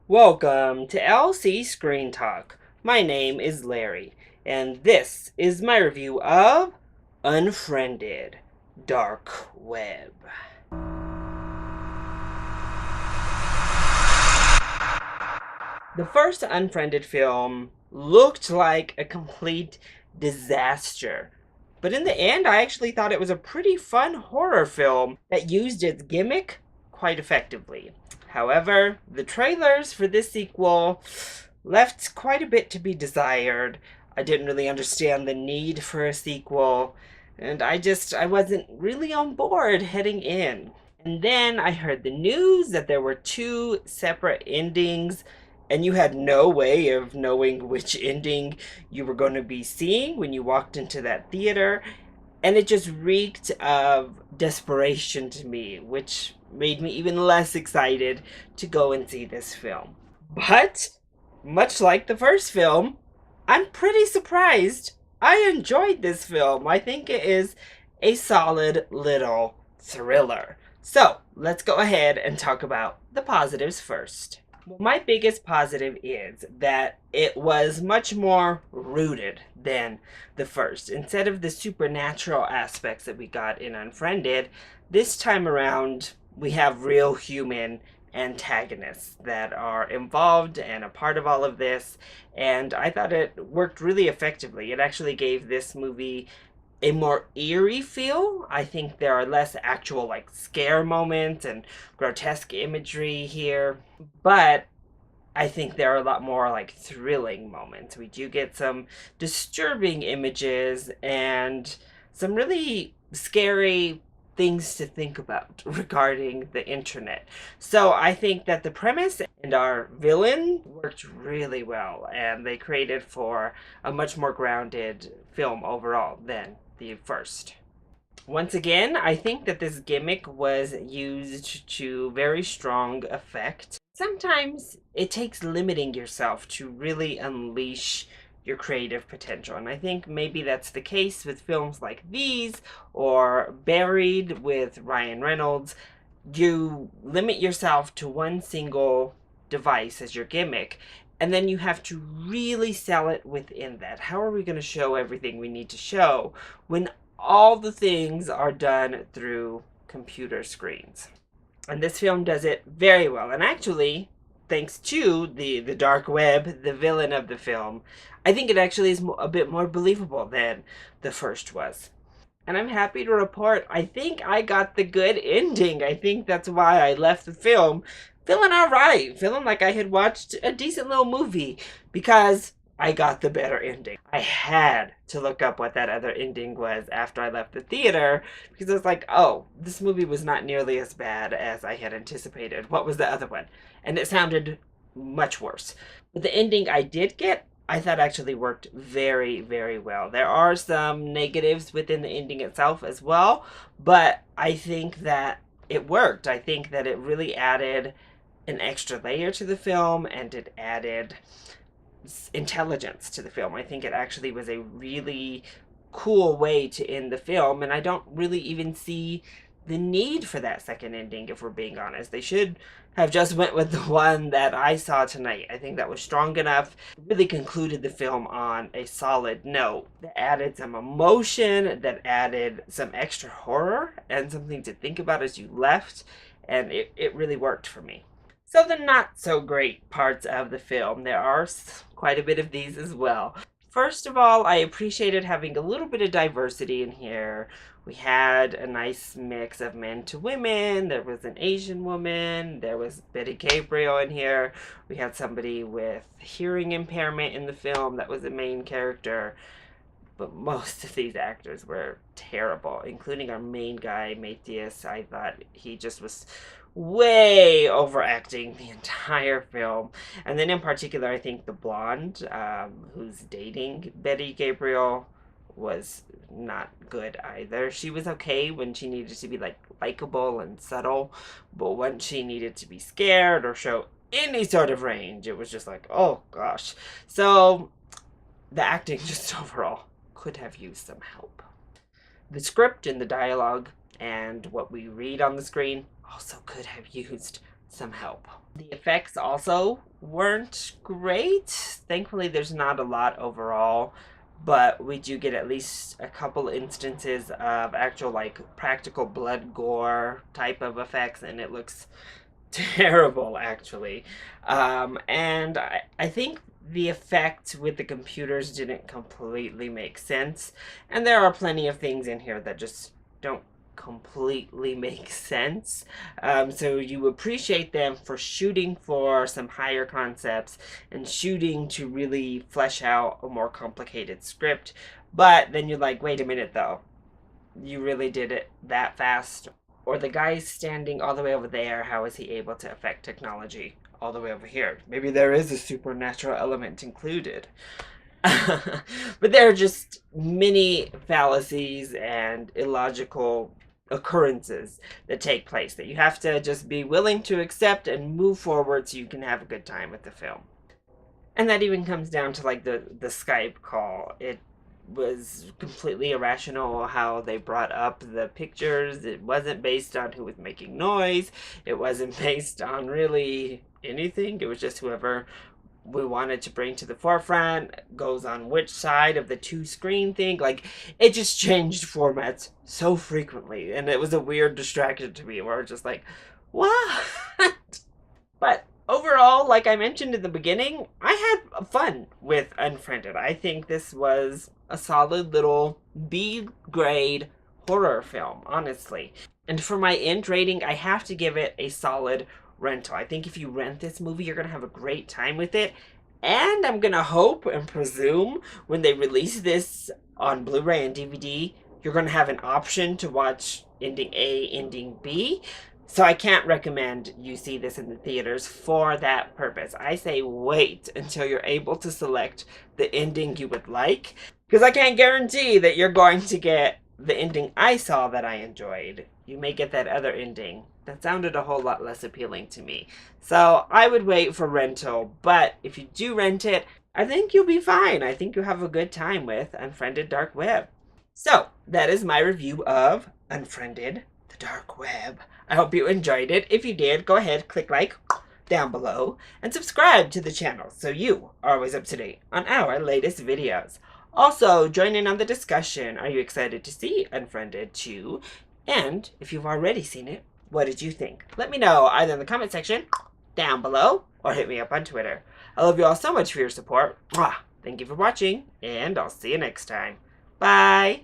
Welcome to LC Screen Talk. My name is Larry, and this is my review of Unfriended Dark Web. The first Unfriended film looked like a complete disaster. But in the end, I actually thought it was a pretty fun horror film that used its gimmick quite effectively. However, the trailers for this sequel left quite a bit to be desired. I didn't really understand the need for a sequel, and I wasn't really on board heading in. And then I heard the news that there were two separate endings, and you had no way of knowing which ending you were going to be seeing when you walked into that theater. And it just reeked of desperation to me, which made me even less excited to go and see this film. But, much like the first film, I'm pretty surprised. I enjoyed this film. I think it is a solid little thriller. So, let's go ahead and talk about the positives first. Well, my biggest positive is that it was much more rooted than the first. Instead of the supernatural aspects that we got in Unfriended, this time around we have real human antagonists that are involved and a part of all of this. And I thought it worked really effectively. It actually gave this movie a more eerie feel. I think there are less actual like scare moments and grotesque imagery here, but I think there are a lot more like thrilling moments. We do get some disturbing images and some really scary things to think about regarding the internet. So I think that the premise and our villain worked really well, and they created for a much more grounded film overall than the first. Once again, I think that this gimmick was used to very strong effect. Sometimes it takes limiting yourself to really unleash your creative potential. And I think maybe that's the case with films like these or Buried with Ryan Reynolds. You limit yourself to one single device as your gimmick, and then you have to really sell it within that. How are we going to show everything we need to show when all the things are done through computer screens? And this film does it very well. And actually, thanks to the dark web, the villain of the film, I think it actually is a bit more believable than the first was. And I'm happy to report, I think I got the good ending. I think that's why I left the film feeling alright, feeling like I had watched a decent little movie, because I got the better ending. I had to look up what that other ending was after I left the theater, because I was like, oh, this movie was not nearly as bad as I had anticipated. What was the other one? And it sounded much worse. But the ending I did get, I thought actually worked very, very well. There are some negatives within the ending itself as well, but I think that it worked. I think that it really added an extra layer to the film, and it added intelligence to the film. I think it actually was a really cool way to end the film, and I don't really even see the need for that second ending, if we're being honest. They should have just went with the one that I saw tonight. I think that was strong enough, really concluded the film on a solid note that added some emotion, that added some extra horror and something to think about as you left, and it really worked for me. So the not so great parts of the film, there are quite a bit of these as well. First of all, I appreciated having a little bit of diversity in here. We had a nice mix of men to women. There was an Asian woman. There was Betty Gabriel in here. We had somebody with hearing impairment in the film that was a main character. But most of these actors were terrible, including our main guy, Matthias. I thought he just was way overacting the entire film. And then in particular, I think the blonde who's dating Betty Gabriel was not good either. She was okay when she needed to be like likable and subtle, but when she needed to be scared or show any sort of range, it was just like, oh gosh. So the acting just overall could have used some help. The script and the dialogue and what we read on the screen also could have used some help. The effects also weren't great. Thankfully, there's not a lot overall, but we do get at least a couple instances of actual, like, practical blood gore type of effects, and it looks terrible, actually. And I think the effect with the computers didn't completely make sense, and there are plenty of things in here that just don't completely make sense. So you appreciate them for shooting for some higher concepts and shooting to really flesh out a more complicated script. But then you're like, wait a minute though, you really did it that fast? Or the guy standing all the way over there, how is he able to affect technology all the way over here? Maybe there is a supernatural element included. But there are just many fallacies and illogical occurrences that take place that you have to just be willing to accept and move forward so you can have a good time with the film. And that even comes down to like the Skype call. It was completely irrational how they brought up the pictures. It wasn't based on who was making noise. It wasn't based on really anything. It was just whoever we wanted to bring to the forefront goes on which side of the two screen thing. Like, it just changed formats so frequently, and it was a weird distraction to me where I was just like, what? But overall, like I mentioned in the beginning, I had fun with Unfriended. I think this was a solid little B grade horror film, honestly. And for my end rating, I have to give it a solid rental. I think if you rent this movie, you're going to have a great time with it. And I'm going to hope and presume when they release this on Blu-ray and DVD, you're going to have an option to watch ending A, ending B. So I can't recommend you see this in the theaters for that purpose. I say wait until you're able to select the ending you would like, because I can't guarantee that you're going to get the ending I saw that I enjoyed. You may get that other ending that sounded a whole lot less appealing to me. So I would wait for rental, but if you do rent it, I think you'll be fine. I think you'll have a good time with Unfriended Dark Web. So that is my review of Unfriended the Dark Web. I hope you enjoyed it. If you did, go ahead, click like down below and subscribe to the channel so you are always up to date on our latest videos. Also, join in on the discussion. Are you excited to see Unfriended 2? And if you've already seen it, what did you think? Let me know either in the comment section down below or hit me up on Twitter. I love you all so much for your support. Thank you for watching, and I'll see you next time. Bye!